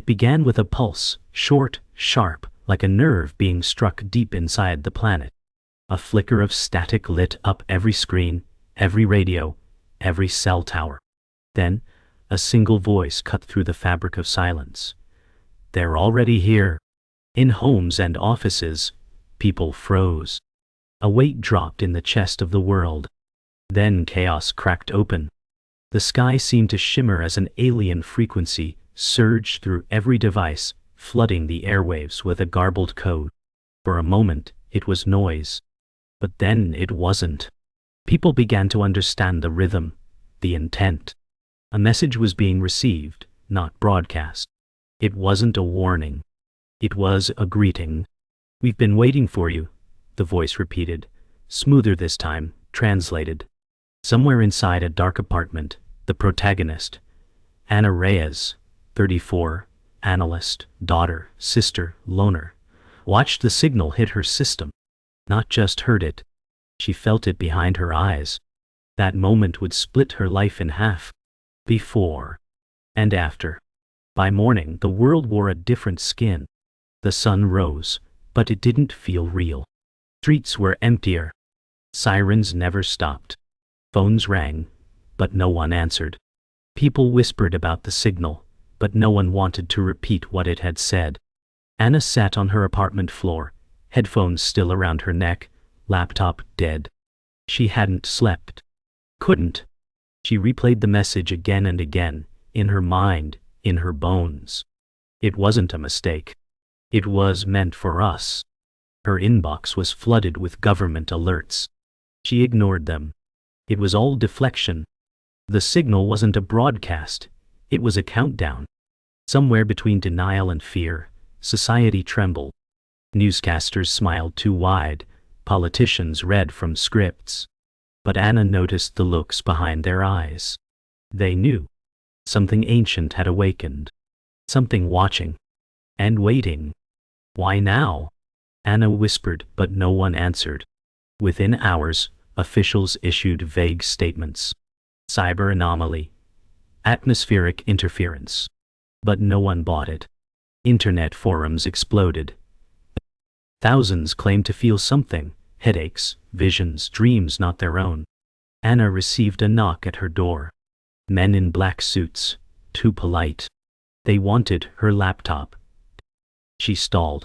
It began with a pulse, short, sharp, like a nerve being struck deep inside the planet. A flicker of static lit up every screen, every radio, every cell tower. Then, a single voice cut through the fabric of silence. "They're already here." In homes and offices, people froze. A weight dropped in the chest of the world. Then chaos cracked open. The sky seemed to shimmer as an alien frequency surged through every device, flooding the airwaves with a garbled code. For a moment, it was noise. But then it wasn't. People began to understand the rhythm, the intent. A message was being received, not broadcast. It wasn't a warning. It was a greeting. "We've been waiting for you," the voice repeated, smoother this time, translated. Somewhere inside a dark apartment, the protagonist, Anna Reyes, 34, analyst, daughter, sister, loner, watched the signal hit her system. Not just heard it. She felt it behind her eyes. That moment would split her life in half. Before and after. By morning, the world wore a different skin. The sun rose, but it didn't feel real. Streets were emptier. Sirens never stopped. Phones rang, but no one answered. People whispered about the signal, but no one wanted to repeat what it had said. Anna sat on her apartment floor, headphones still around her neck, laptop dead. She hadn't slept. Couldn't. She replayed the message again and again, in her mind, in her bones. It wasn't a mistake. It was meant for us. Her inbox was flooded with government alerts. She ignored them. It was all deflection. The signal wasn't a broadcast. It was a countdown. Somewhere between denial and fear, society trembled. Newscasters smiled too wide. Politicians read from scripts. But Anna noticed the looks behind their eyes. They knew. Something ancient had awakened. Something watching. And waiting. "Why now?" Anna whispered, but no one answered. Within hours, officials issued vague statements. Cyber anomaly. Atmospheric interference. But no one bought it. Internet forums exploded. Thousands claimed to feel something, headaches, visions, dreams not their own. Anna received a knock at her door. Men in black suits, too polite. They wanted her laptop. She stalled.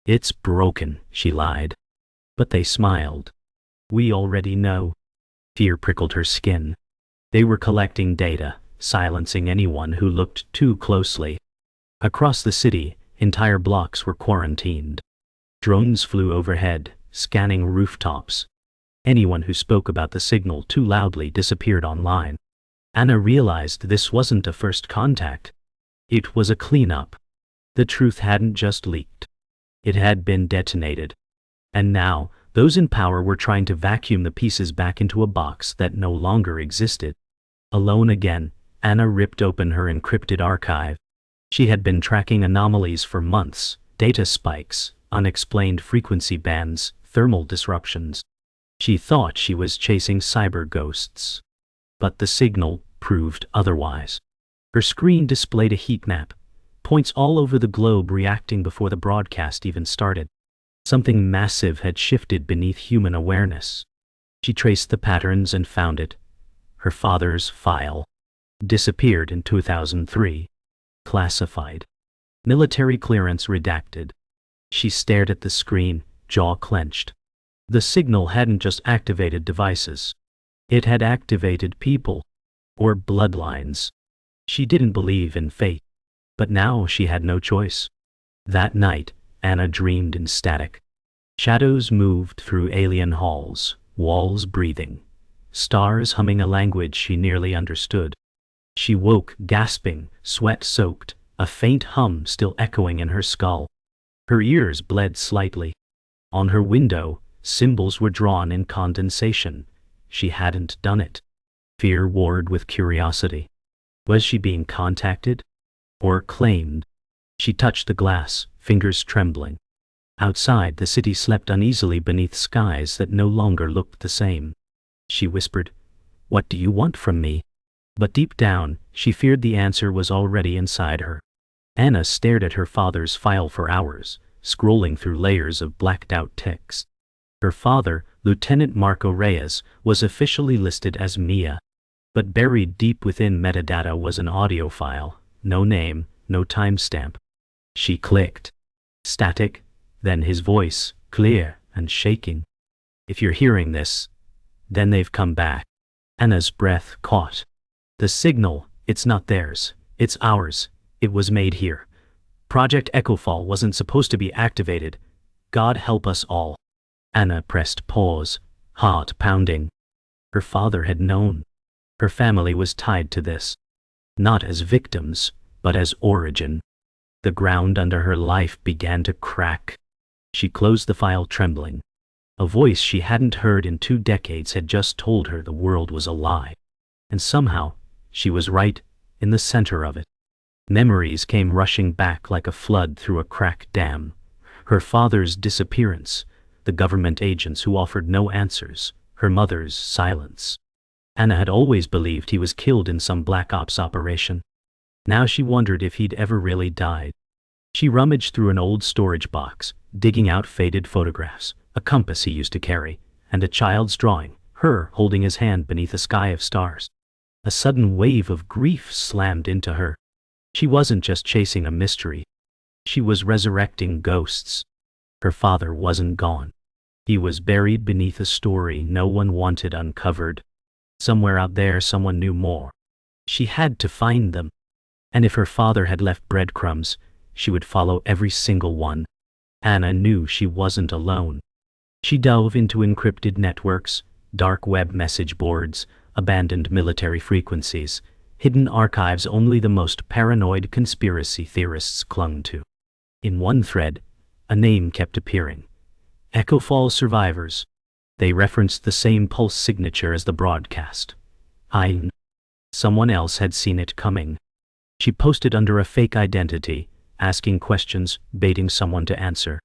"It's broken," she lied. But they smiled. "We already know." Fear prickled her skin. They were collecting data, silencing anyone who looked too closely. Across the city, entire blocks were quarantined. Drones flew overhead, scanning rooftops. Anyone who spoke about the signal too loudly disappeared online. Anna realized this wasn't a first contact. It was a cleanup. The truth hadn't just leaked. It had been detonated. And now, those in power were trying to vacuum the pieces back into a box that no longer existed. Alone again, Anna ripped open her encrypted archive. She had been tracking anomalies for months, data spikes, unexplained frequency bands, thermal disruptions. She thought she was chasing cyber ghosts. But the signal proved otherwise. Her screen displayed a heat map, points all over the globe reacting before the broadcast even started. Something massive had shifted beneath human awareness. She traced the patterns and found it. Her father's file. Disappeared in 2003. Classified. Military clearance redacted. She stared at the screen, jaw clenched. The signal hadn't just activated devices. It had activated people. Or bloodlines. She didn't believe in fate. But now she had no choice. That night, Anna dreamed in static. Shadows moved through alien halls, walls breathing, stars humming a language she nearly understood. She woke, gasping, sweat-soaked, a faint hum still echoing in her skull. Her ears bled slightly. On her window, symbols were drawn in condensation. She hadn't done it. Fear warred with curiosity. Was she being contacted? Or claimed? She touched the glass, fingers trembling. Outside, the city slept uneasily beneath skies that no longer looked the same. She whispered, "What do you want from me?" But deep down, she feared the answer was already inside her. Anna stared at her father's file for hours, scrolling through layers of blacked-out text. Her father, Lieutenant Marco Reyes, was officially listed as Mia. But buried deep within metadata was an audio file, no name, no timestamp. She clicked. Static, then his voice, clear and shaking. "If you're hearing this, then they've come back." Anna's breath caught. "The signal, it's not theirs, it's ours. It was made here. Project Echofall wasn't supposed to be activated. God help us all." Anna pressed pause, heart pounding. Her father had known. Her family was tied to this. Not as victims, but as origin. The ground under her life began to crack. She closed the file trembling. A voice she hadn't heard in 2 decades had just told her the world was a lie. And somehow, she was right, in the center of it. Memories came rushing back like a flood through a cracked dam. Her father's disappearance, the government agents who offered no answers, her mother's silence. Anna had always believed he was killed in some black ops operation. Now she wondered if he'd ever really died. She rummaged through an old storage box, digging out faded photographs, a compass he used to carry, and a child's drawing, her holding his hand beneath a sky of stars. A sudden wave of grief slammed into her. She wasn't just chasing a mystery. She was resurrecting ghosts. Her father wasn't gone. He was buried beneath a story no one wanted uncovered. Somewhere out there someone knew more. She had to find them. And if her father had left breadcrumbs, she would follow every single one. Anna knew she wasn't alone. She dove into encrypted networks, dark web message boards, abandoned military frequencies, hidden archives only the most paranoid conspiracy theorists clung to. In one thread, a name kept appearing. Echofall survivors. They referenced the same pulse signature as the broadcast. Someone else had seen it coming. She posted under a fake identity, asking questions, baiting someone to answer.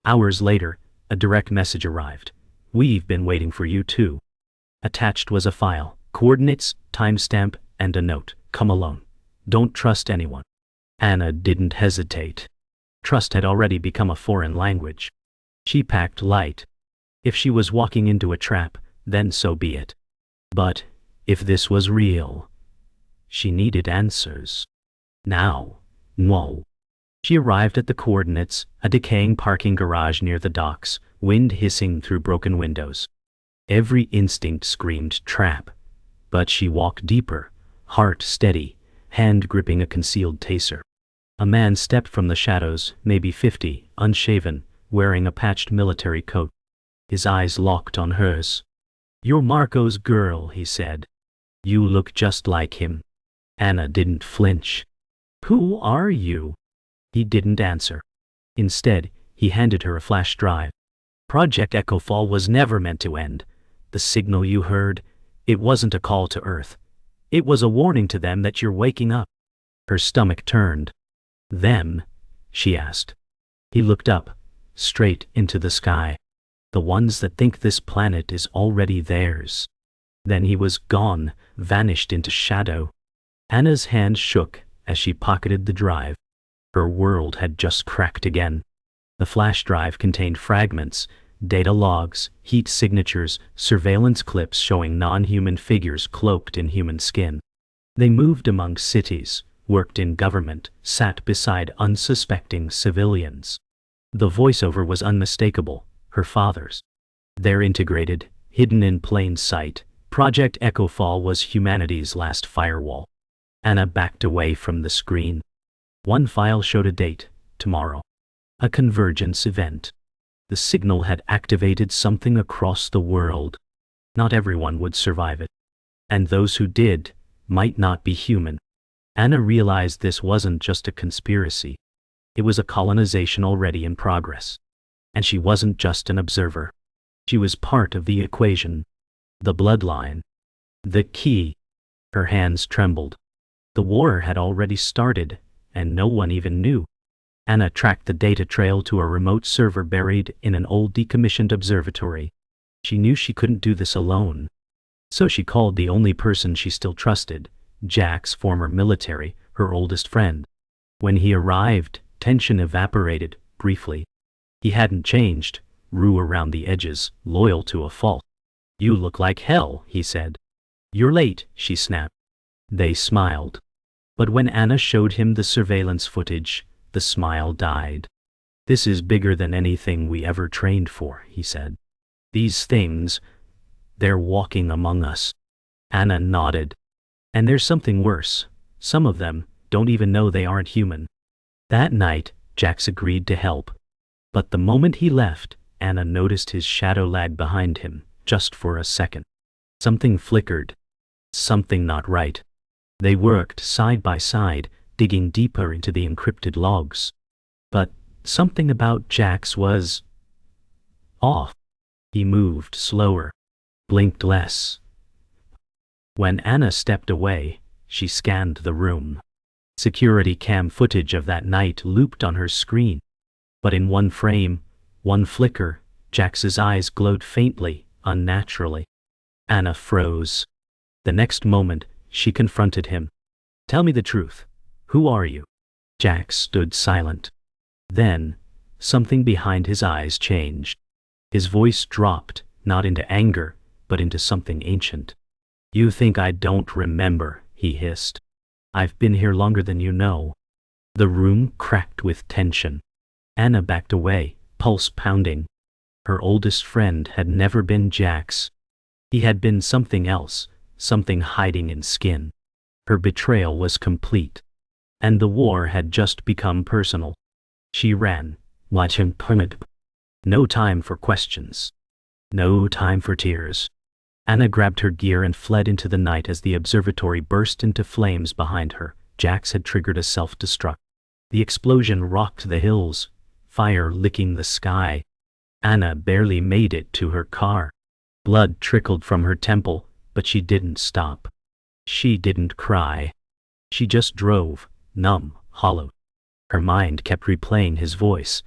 Hours later, a direct message arrived. "We've been waiting for you too." Attached was a file, coordinates, timestamp, and a note. "Come alone. Don't trust anyone." Anna didn't hesitate. Trust had already become a foreign language. She packed light. If she was walking into a trap, then so be it. But if this was real, she needed answers. Now. No. She arrived at the coordinates, a decaying parking garage near the docks, wind hissing through broken windows. Every instinct screamed trap. But she walked deeper, heart steady, hand gripping a concealed taser. A man stepped from the shadows, maybe 50, unshaven, wearing a patched military coat. His eyes locked on hers. "You're Marco's girl," he said. "You look just like him." Anna didn't flinch. "Who are you?" He didn't answer. Instead, he handed her a flash drive. "Project Echofall was never meant to end. The signal you heard, it wasn't a call to Earth. It was a warning to them that you're waking up." Her stomach turned. "Them?" she asked. He looked up, straight into the sky. "The ones that think this planet is already theirs." Then he was gone, vanished into shadow. Anna's hand shook as she pocketed the drive. Her world had just cracked again. The flash drive contained fragments, data logs, heat signatures, surveillance clips showing non-human figures cloaked in human skin. They moved among cities, worked in government, sat beside unsuspecting civilians. The voiceover was unmistakable, her father's. They're integrated, hidden in plain sight. Project Echofall was humanity's last firewall. Anna backed away from the screen. One file showed a date, tomorrow. A convergence event. The signal had activated something across the world. Not everyone would survive it. And those who did, might not be human. Anna realized this wasn't just a conspiracy. It was a colonization already in progress. And she wasn't just an observer. She was part of the equation. The bloodline. The key. Her hands trembled. The war had already started, and no one even knew. Anna tracked the data trail to a remote server buried in an old decommissioned observatory. She knew she couldn't do this alone. So she called the only person she still trusted, Jack's former military, her oldest friend. When he arrived, tension evaporated, briefly. He hadn't changed, raw around the edges, loyal to a fault. "You look like hell," he said. "You're late," she snapped. They smiled. But when Anna showed him the surveillance footage, the smile died. "This is bigger than anything we ever trained for," he said. "These things, they're walking among us." Anna nodded. "And there's something worse. Some of them don't even know they aren't human." That night, Jax agreed to help. But the moment he left, Anna noticed his shadow lag behind him, just for a second. Something flickered. Something not right. They worked side by side, digging deeper into the encrypted logs. But something about Jax was off. He moved slower, blinked less. When Anna stepped away, she scanned the room. Security cam footage of that night looped on her screen. But in one frame, one flicker, Jax's eyes glowed faintly, unnaturally. Anna froze. The next moment, she confronted him. "Tell me the truth. Who are you?" Jax stood silent. Then, something behind his eyes changed. His voice dropped, not into anger, but into something ancient. "You think I don't remember," he hissed. "I've been here longer than you know." The room cracked with tension. Anna backed away, pulse pounding. Her oldest friend had never been Jax. He had been something else, something hiding in skin. Her betrayal was complete. And the war had just become personal. She ran, watching punit. No time for questions. No time for tears. Anna grabbed her gear and fled into the night as the observatory burst into flames behind her. Jax had triggered a self-destruct. The explosion rocked the hills, fire licking the sky. Anna barely made it to her car. Blood trickled from her temple, but she didn't stop. She didn't cry. She just drove, numb, hollow. Her mind kept replaying his voice.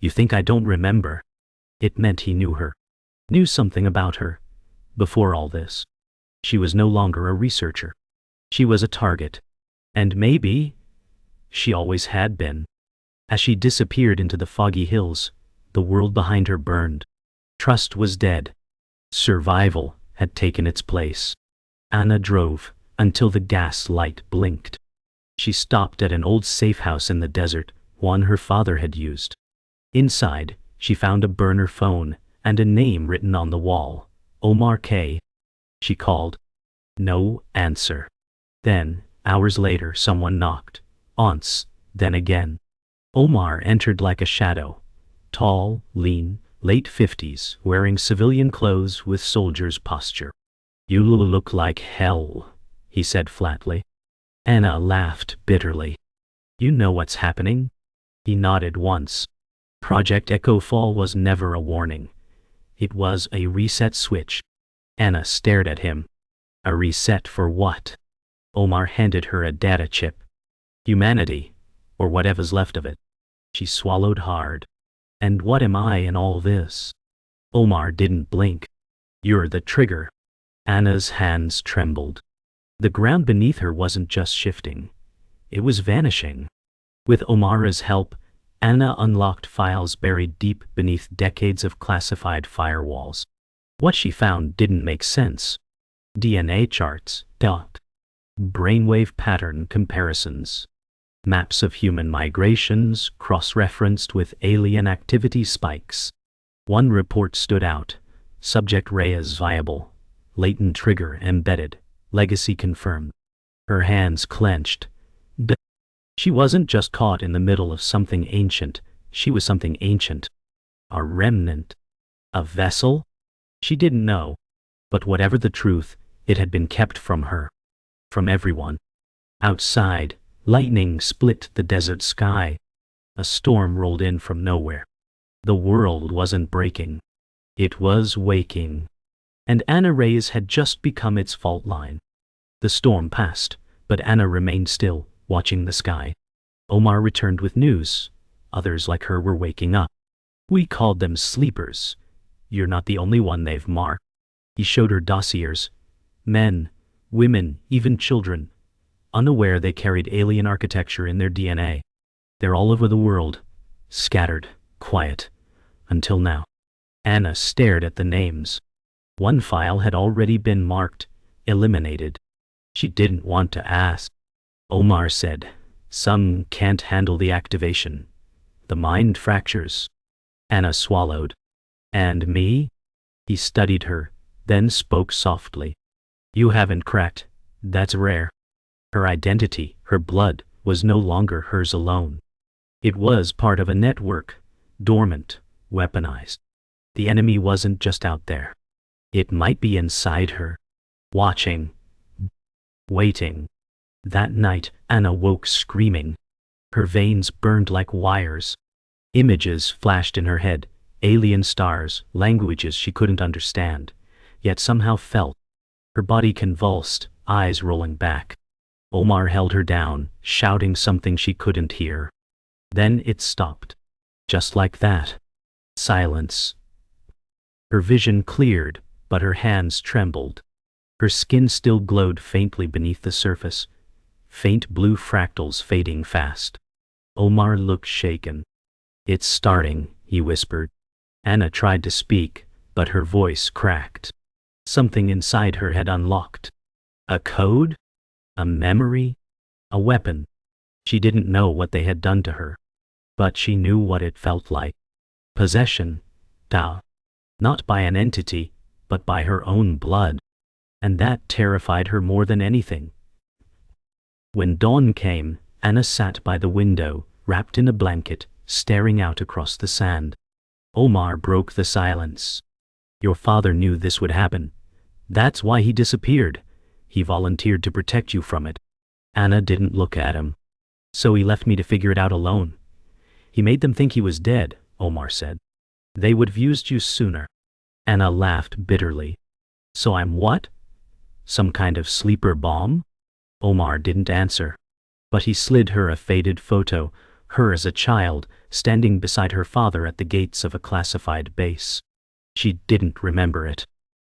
"You think I don't remember?" It meant he knew her. Knew something about her. Before all this. She was no longer a researcher. She was a target. And maybe she always had been. As she disappeared into the foggy hills, the world behind her burned. Trust was dead. Survival had taken its place. Anna drove until the gas light blinked. She stopped at an old safe house in the desert, one her father had used. Inside, she found a burner phone and a name written on the wall. Omar K. She called. No answer. Then, hours later, someone knocked. Once, then again. Omar entered like a shadow. Tall, lean, late 50s, wearing civilian clothes with soldier's posture. "You look like hell," he said flatly. Anna laughed bitterly. "You know what's happening?" He nodded once. Project Echofall was never a warning. It was a reset switch. Anna stared at him. A reset for what? Omar handed her a data chip. Humanity, or whatever's left of it. She swallowed hard. "And what am I in all this?" Omar didn't blink. "You're the trigger." Anna's hands trembled. The ground beneath her wasn't just shifting. It was vanishing. With Omar's help, Anna unlocked files buried deep beneath decades of classified firewalls. What she found didn't make sense. DNA charts, brainwave pattern comparisons, maps of human migrations cross-referenced with alien activity spikes. One report stood out. Subject Reyes viable. Latent trigger embedded. Legacy confirmed. Her hands clenched. She wasn't just caught in the middle of something ancient. She was something ancient. A remnant. A vessel? She didn't know. But whatever the truth, it had been kept from her. From everyone. Outside, lightning split the desert sky. A storm rolled in from nowhere. The world wasn't breaking. It was waking. And Anna Reyes had just become its fault line. The storm passed, but Anna remained still, watching the sky. Omar returned with news. Others like her were waking up. "We called them sleepers. You're not the only one they've marked." He showed her dossiers. Men, women, even children. unaware they carried alien architecture in their DNA. They're all over the world, scattered, quiet, until now. Anna stared at the names. One file had already been marked, eliminated. She didn't want to ask. Omar said, "Some can't handle the activation. The mind fractures." Anna swallowed. "And me?" He studied her, then spoke softly. "You haven't cracked. That's rare." Her identity, her blood, was no longer hers alone. It was part of a network, dormant, weaponized. The enemy wasn't just out there. It might be inside her, watching, waiting. That night, Anna woke screaming. Her veins burned like wires. Images flashed in her head, alien stars, languages she couldn't understand, yet somehow felt. Her body convulsed, eyes rolling back. Omar held her down, shouting something she couldn't hear. Then it stopped. Just like that. Silence. Her vision cleared, but her hands trembled. Her skin still glowed faintly beneath the surface, faint blue fractals fading fast. Omar looked shaken. "It's starting," he whispered. Anna tried to speak, but her voice cracked. Something inside her had unlocked. A code? A memory? A weapon? She didn't know what they had done to her, but she knew what it felt like. Possession. Not by an entity, but by her own blood. And that terrified her more than anything. When dawn came, Anna sat by the window, wrapped in a blanket, staring out across the sand. Omar broke the silence. "Your father knew this would happen. That's why he disappeared. He volunteered to protect you from it." Anna didn't look at him. "So he left me to figure it out alone. He made them think he was dead," Omar said. "They would have used you sooner." Anna laughed bitterly. "So I'm what? Some kind of sleeper bomb?" Omar didn't answer, but he slid her a faded photo, her as a child, standing beside her father at the gates of a classified base. She didn't remember it,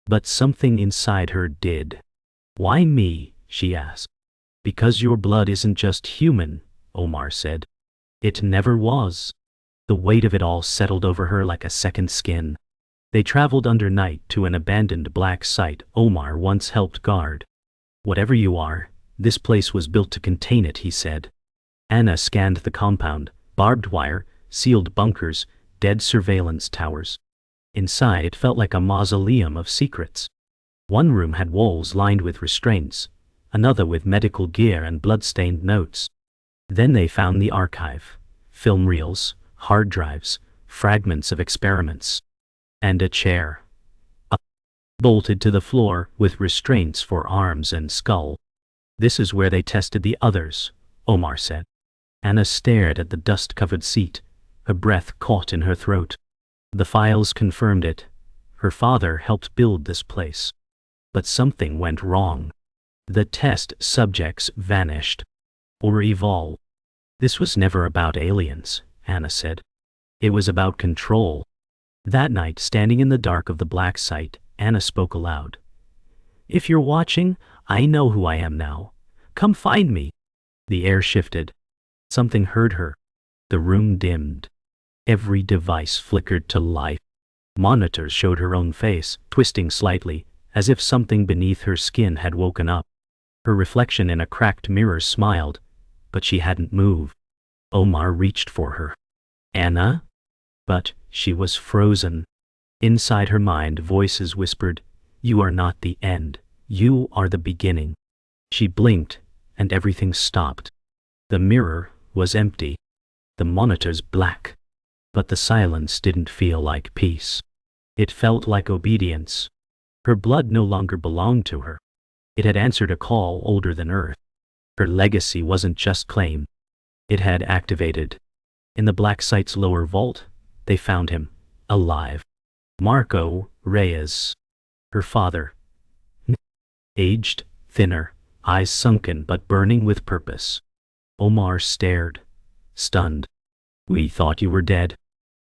but something inside her did. "Why me?" she asked. "Because your blood isn't just human," Omar said. "It never was." The weight of it all settled over her like a second skin. They traveled under night to an abandoned black site Omar once helped guard. "Whatever you are, this place was built to contain it," he said. Anna scanned the compound, barbed wire, sealed bunkers, dead surveillance towers. Inside it felt like a mausoleum of secrets. One room had walls lined with restraints, another with medical gear and blood-stained notes. Then they found the archive, film reels, hard drives, fragments of experiments. And a chair. Bolted to the floor with restraints for arms and skull. "This is where they tested the others," Omar said. Anna stared at the dust-covered seat, her breath caught in her throat. The files confirmed it. Her father helped build this place. But something went wrong. The test subjects vanished. Or evolved. "This was never about aliens," Anna said. "It was about control." That night, standing in the dark of the black site, Anna spoke aloud. "If you're watching, I know who I am now. Come find me." The air shifted. Something heard her. The room dimmed. Every device flickered to life. Monitors showed her own face, twisting slightly, as if something beneath her skin had woken up. Her reflection in a cracked mirror smiled, but she hadn't moved. Omar reached for her. "Anna?" But she was frozen. Inside her mind, voices whispered, "You are not the end. You are the beginning." She blinked, and everything stopped. The mirror was empty. The monitors black. But the silence didn't feel like peace. It felt like obedience. Her blood no longer belonged to her. It had answered a call older than Earth. Her legacy wasn't just claimed. It had activated. In the black site's lower vault, they found him, alive. Marco Reyes. Her father. Aged, thinner, eyes sunken but burning with purpose. Omar stared, stunned. "We thought you were dead."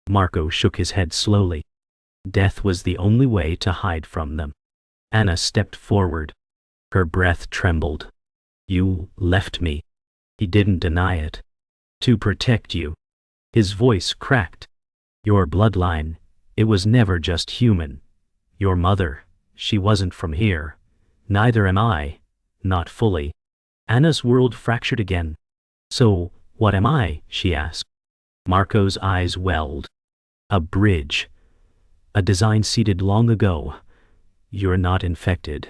Marco shook his head slowly. Death was the only way to hide from them. Anna stepped forward. Her breath trembled. You left me. He didn't deny it. To protect you. His voice cracked. Your bloodline, it was never just human. Your mother, she wasn't from here. Neither am I. Not fully. Anna's world fractured again. So, what am I? She asked. Marco's eyes welled. A bridge. A design seeded long ago. You're not infected.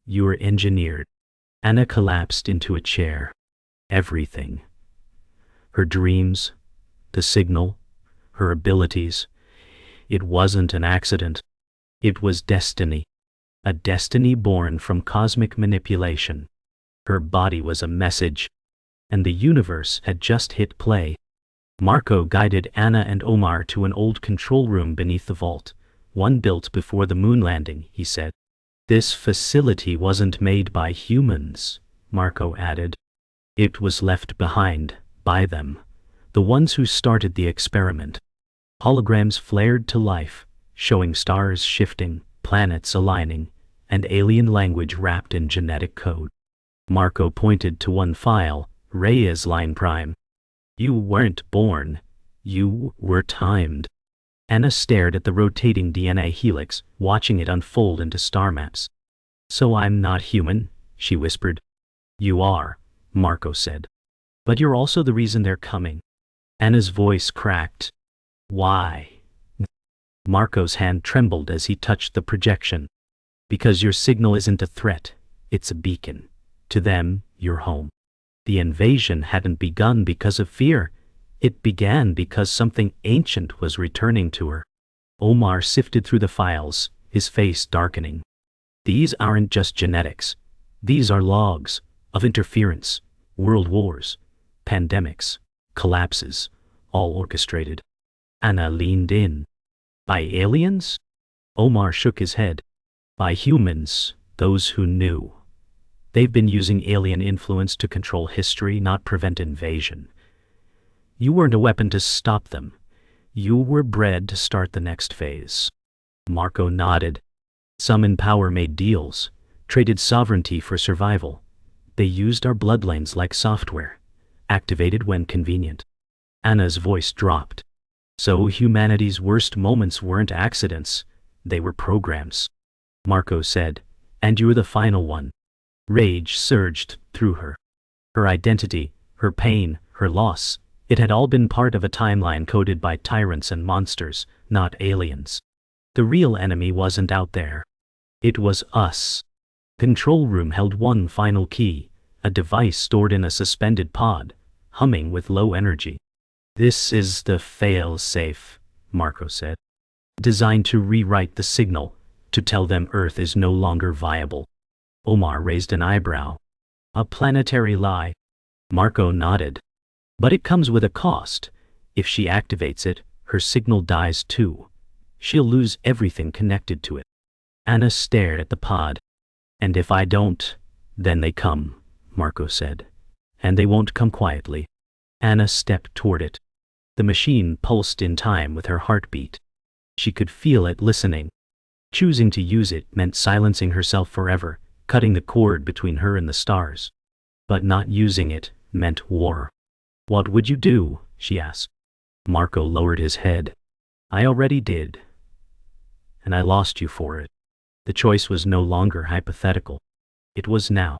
You're engineered. Anna collapsed into a chair. Everything. Her dreams, the signal, her abilities. It wasn't an accident. It was destiny. A destiny born from cosmic manipulation. Her body was a message. And the universe had just hit play. Marco guided Anna and Omar to an old control room beneath the vault, one built before the moon landing, he said. This facility wasn't made by humans, Marco added. It was left behind, by them, the ones who started the experiment. Holograms flared to life, showing stars shifting, planets aligning, and alien language wrapped in genetic code. Marco pointed to one file, Reyes line prime. You weren't born. You were timed. Anna stared at the rotating DNA helix, watching it unfold into star maps. So I'm not human, she whispered. You are, Marco said. But you're also the reason they're coming. Anna's voice cracked. Why? Marco's hand trembled as he touched the projection. Because your signal isn't a threat, it's a beacon. To them, you're home. The invasion hadn't begun because of fear. It began because something ancient was returning to her. Omar sifted through the files, his face darkening. These aren't just genetics. These are logs of interference, world wars, pandemics, collapses, all orchestrated. Anna leaned in. By aliens? Omar shook his head. By humans, those who knew. They've been using alien influence to control history, not prevent invasion. You weren't a weapon to stop them. You were bred to start the next phase. Marco nodded. Some in power made deals, traded sovereignty for survival. They used our bloodlines like software, activated when convenient. Anna's voice dropped. So humanity's worst moments weren't accidents, they were programs. Marco said, and you were the final one. Rage surged through her. Her identity, her pain, her loss, it had all been part of a timeline coded by tyrants and monsters, not aliens. The real enemy wasn't out there. It was us. Control room held one final key, a device stored in a suspended pod, humming with low energy. This is the fail-safe, Marco said. Designed to rewrite the signal, to tell them Earth is no longer viable. Omar raised an eyebrow. A planetary lie. Marco nodded. But it comes with a cost. If she activates it, her signal dies too. She'll lose everything connected to it. Anna stared at the pod. And if I don't, then they come, Marco said. And they won't come quietly. Anna stepped toward it. The machine pulsed in time with her heartbeat. She could feel it listening. Choosing to use it meant silencing herself forever, cutting the cord between her and the stars. But not using it meant war. What would you do? She asked. Marco lowered his head. I already did. And I lost you for it. The choice was no longer hypothetical. It was now.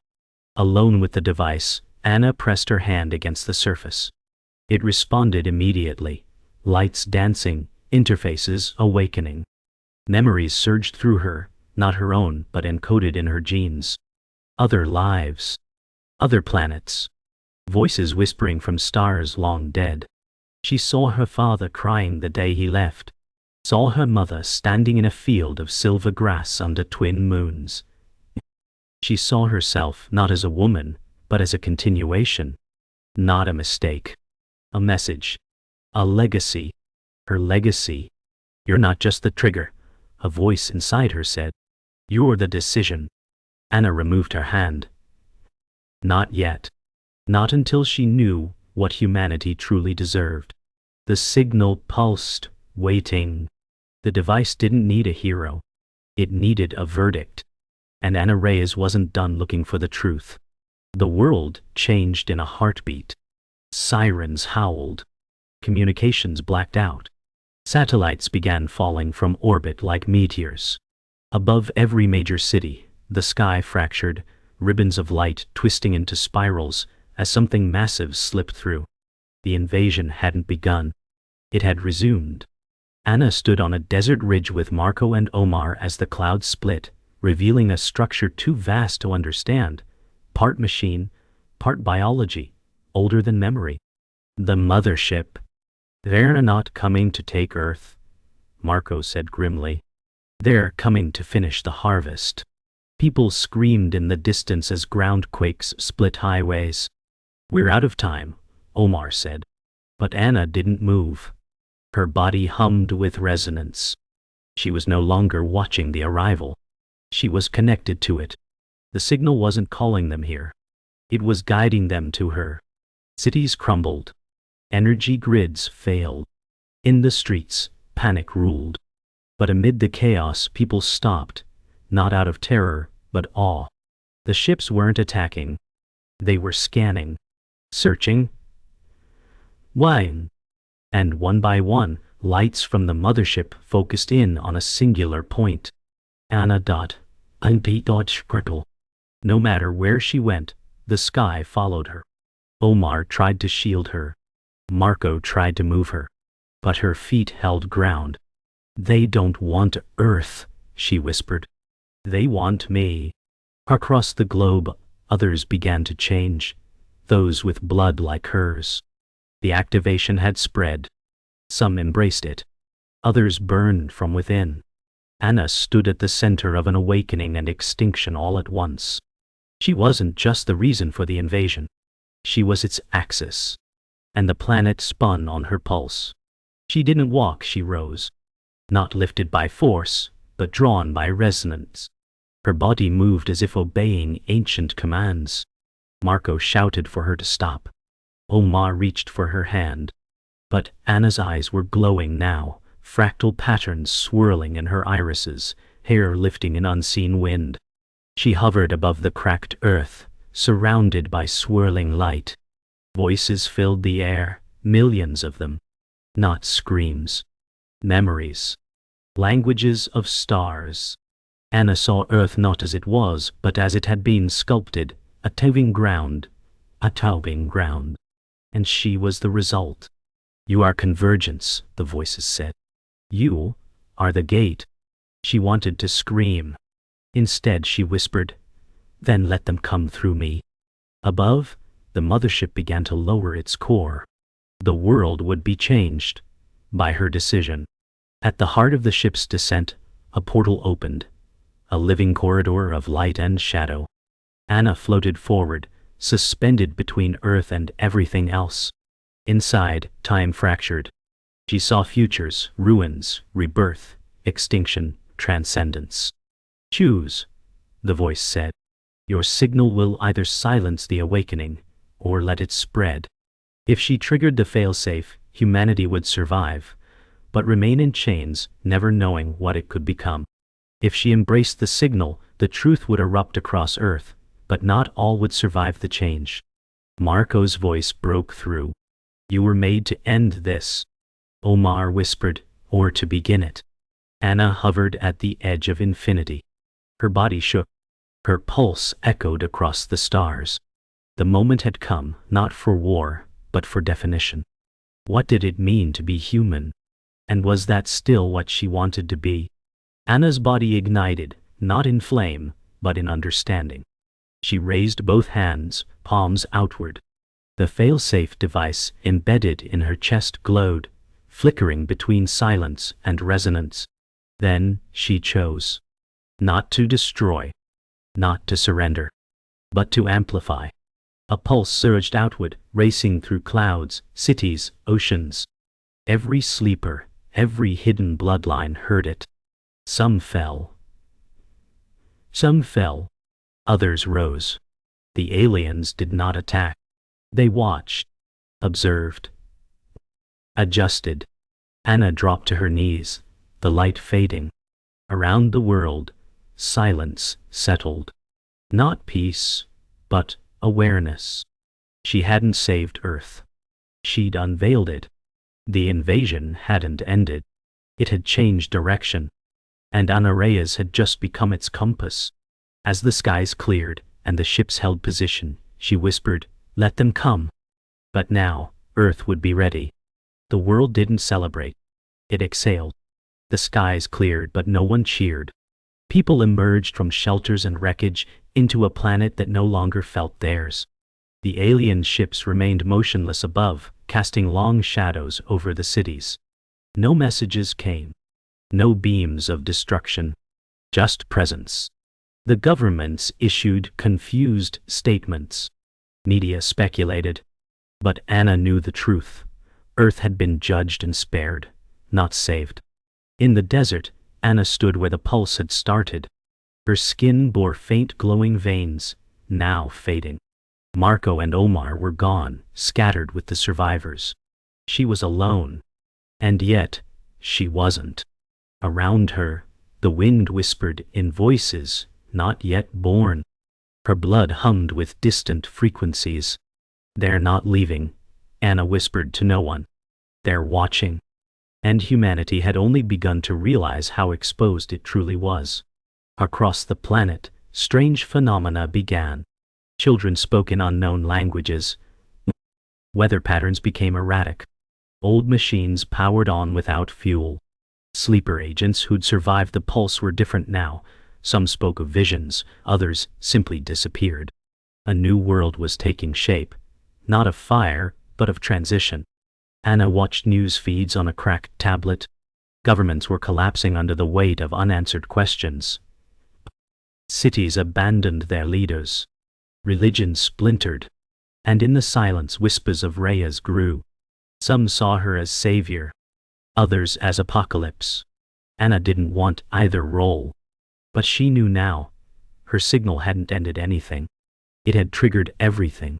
Alone with the device, Anna pressed her hand against the surface. It responded immediately. Lights dancing, interfaces awakening. Memories surged through her, not her own but encoded in her genes. Other lives. Other planets. Voices whispering from stars long dead. She saw her father crying the day he left. Saw her mother standing in a field of silver grass under twin moons. She saw herself not as a woman, but as a continuation. Not a mistake. A message. A legacy. Her legacy. You're not just the trigger, a voice inside her said. You're the decision. Anna removed her hand. Not yet. Not until she knew what humanity truly deserved. The signal pulsed, waiting. The device didn't need a hero. It needed a verdict. And Anna Reyes wasn't done looking for the truth. The world changed in a heartbeat. Sirens howled. Communications blacked out. Satellites began falling from orbit like meteors. Above every major city, the sky fractured, ribbons of light twisting into spirals as something massive slipped through. The invasion hadn't begun. It had resumed. Anna stood on a desert ridge with Marco and Omar as the clouds split, revealing a structure too vast to understand, part machine, part biology, older than memory. The mothership. They're not coming to take Earth, Marco said grimly. They're coming to finish the harvest. People screamed in the distance as ground quakes split highways. We're out of time, Omar said. But Anna didn't move. Her body hummed with resonance. She was no longer watching the arrival. She was connected to it. The signal wasn't calling them here. It was guiding them to her. Cities crumbled. Energy grids failed. In the streets, panic ruled. But amid the chaos, people stopped, not out of terror, but awe. The ships weren't attacking. They were scanning, searching. Why? And one by one, lights from the mothership focused in on a singular point. Anna. Scrikle. No matter where she went, the sky followed her. Omar tried to shield her. Marco tried to move her. But her feet held ground. They don't want Earth, she whispered. They want me. Across the globe, others began to change, those with blood like hers. The activation had spread. Some embraced it. Others burned from within. Anna stood at the center of an awakening and extinction all at once. She wasn't just the reason for the invasion. She was its axis. And the planet spun on her pulse. She didn't walk, she rose. Not lifted by force, but drawn by resonance. Her body moved as if obeying ancient commands. Marco shouted for her to stop. Omar reached for her hand. But Anna's eyes were glowing now, fractal patterns swirling in her irises, hair lifting in unseen wind. She hovered above the cracked earth, surrounded by swirling light. Voices filled the air, millions of them. Not screams. Memories. Languages of stars. Anna saw Earth not as it was, but as it had been sculpted, a taubing ground. And she was the result. You are convergence, the voices said. You are the gate. She wanted to scream. Instead she whispered, then let them come through me. Above, the mothership began to lower its core. The world would be changed by her decision. At the heart of the ship's descent, a portal opened, a living corridor of light and shadow. Anna floated forward, suspended between Earth and everything else. Inside, time fractured. She saw futures, ruins, rebirth, extinction, transcendence. Choose, the voice said. Your signal will either silence the awakening, or let it spread. If she triggered the failsafe, humanity would survive, but remain in chains, never knowing what it could become. If she embraced the signal, the truth would erupt across Earth, but not all would survive the change. Marco's voice broke through. You were made to end this. Omar whispered, or to begin it. Anna hovered at the edge of infinity. Her body shook. Her pulse echoed across the stars. The moment had come, not for war, but for definition. What did it mean to be human? And was that still what she wanted to be? Anna's body ignited, not in flame, but in understanding. She raised both hands, palms outward. The failsafe device embedded in her chest glowed, flickering between silence and resonance. Then she chose. Not to destroy. Not to surrender. But to amplify. A pulse surged outward, racing through clouds, cities, oceans. Every sleeper, every hidden bloodline heard it. Some fell. Some fell. Others rose. The aliens did not attack. They watched, observed, adjusted. Anna dropped to her knees, the light fading. Around the world, silence settled. Not peace, but awareness. She hadn't saved Earth. She'd unveiled it. The invasion hadn't ended. It had changed direction. And Anna Reyes had just become its compass. As the skies cleared and the ships held position, she whispered, "Let them come." But now, Earth would be ready. The world didn't celebrate. It exhaled. The skies cleared, but no one cheered. People emerged from shelters and wreckage into a planet that no longer felt theirs. The alien ships remained motionless above, casting long shadows over the cities. No messages came. No beams of destruction. Just presence. The governments issued confused statements. Media speculated. But Anna knew the truth. Earth had been judged and spared, not saved. In the desert, Anna stood where the pulse had started. Her skin bore faint glowing veins, now fading. Marco and Omar were gone, scattered with the survivors. She was alone. And yet, she wasn't. Around her, the wind whispered in voices not yet born. Her blood hummed with distant frequencies. "They're not leaving," Anna whispered to no one. "They're watching." And humanity had only begun to realize how exposed it truly was. Across the planet, strange phenomena began. Children spoke in unknown languages. Weather patterns became erratic. Old machines powered on without fuel. Sleeper agents who'd survived the pulse were different now. Some spoke of visions, others simply disappeared. A new world was taking shape, not of fire, but of transition. Anna watched news feeds on a cracked tablet. Governments were collapsing under the weight of unanswered questions. Cities abandoned their leaders. Religion splintered. And in the silence, whispers of Reyes grew. Some saw her as savior. Others as apocalypse. Anna didn't want either role. But she knew now. Her signal hadn't ended anything. It had triggered everything.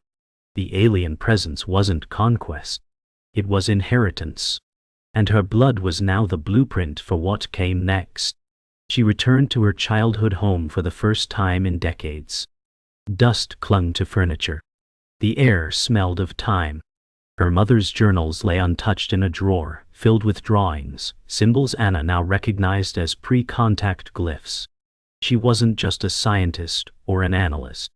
The alien presence wasn't conquest. It was inheritance. And her blood was now the blueprint for what came next. She returned to her childhood home for the first time in decades. Dust clung to furniture. The air smelled of time. Her mother's journals lay untouched in a drawer, filled with drawings, symbols Anna now recognized as pre-contact glyphs. She wasn't just a scientist or an analyst.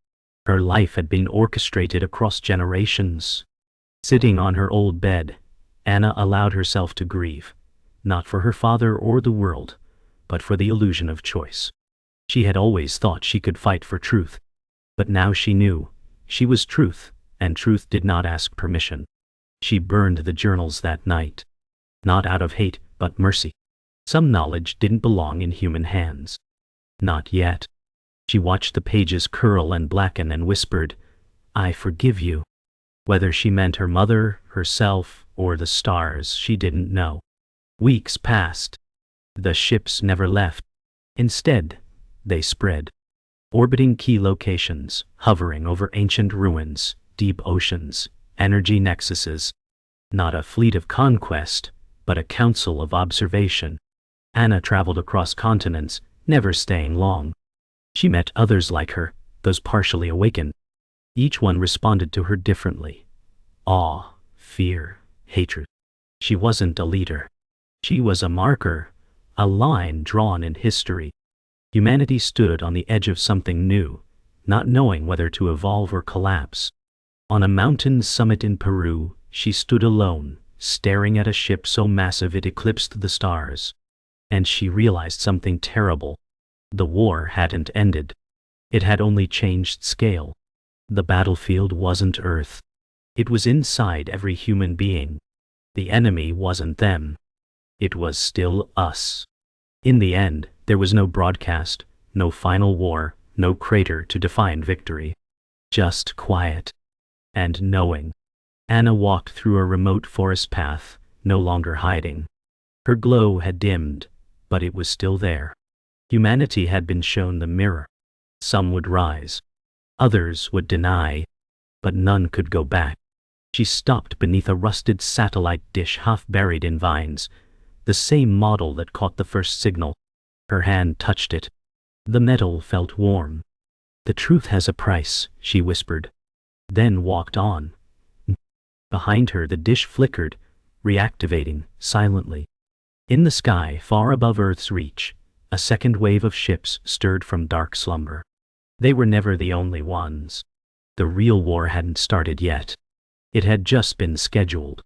Her life had been orchestrated across generations. Sitting on her old bed, Anna allowed herself to grieve, not for her father or the world, but for the illusion of choice. She had always thought she could fight for truth, but now she knew she was truth, and truth did not ask permission. She burned the journals that night, not out of hate, but mercy. Some knowledge didn't belong in human hands. Not yet. She watched the pages curl and blacken and whispered, "I forgive you." Whether she meant her mother, herself, or the stars, she didn't know. Weeks passed. The ships never left. Instead, they spread. Orbiting key locations, hovering over ancient ruins, deep oceans, energy nexuses. Not a fleet of conquest, but a council of observation. Anna traveled across continents, never staying long. She met others like her, those partially awakened. Each one responded to her differently. Awe, fear, hatred. She wasn't a leader. She was a marker, a line drawn in history. Humanity stood on the edge of something new, not knowing whether to evolve or collapse. On a mountain summit in Peru, she stood alone, staring at a ship so massive it eclipsed the stars. And she realized something terrible. The war hadn't ended. It had only changed scale. The battlefield wasn't Earth. It was inside every human being. The enemy wasn't them. It was still us. In the end, there was no broadcast, no final war, no crater to define victory. Just quiet. And knowing. Anna walked through a remote forest path, no longer hiding. Her glow had dimmed, but it was still there. Humanity had been shown the mirror. Some would rise. Others would deny. But none could go back. She stopped beneath a rusted satellite dish half buried in vines, the same model that caught the first signal. Her hand touched it. The metal felt warm. "The truth has a price," she whispered. then walked on. Behind her the dish flickered, reactivating silently. In the sky, far above Earth's reach, a second wave of ships stirred from dark slumber. They were never the only ones. The real war hadn't started yet. It had just been scheduled.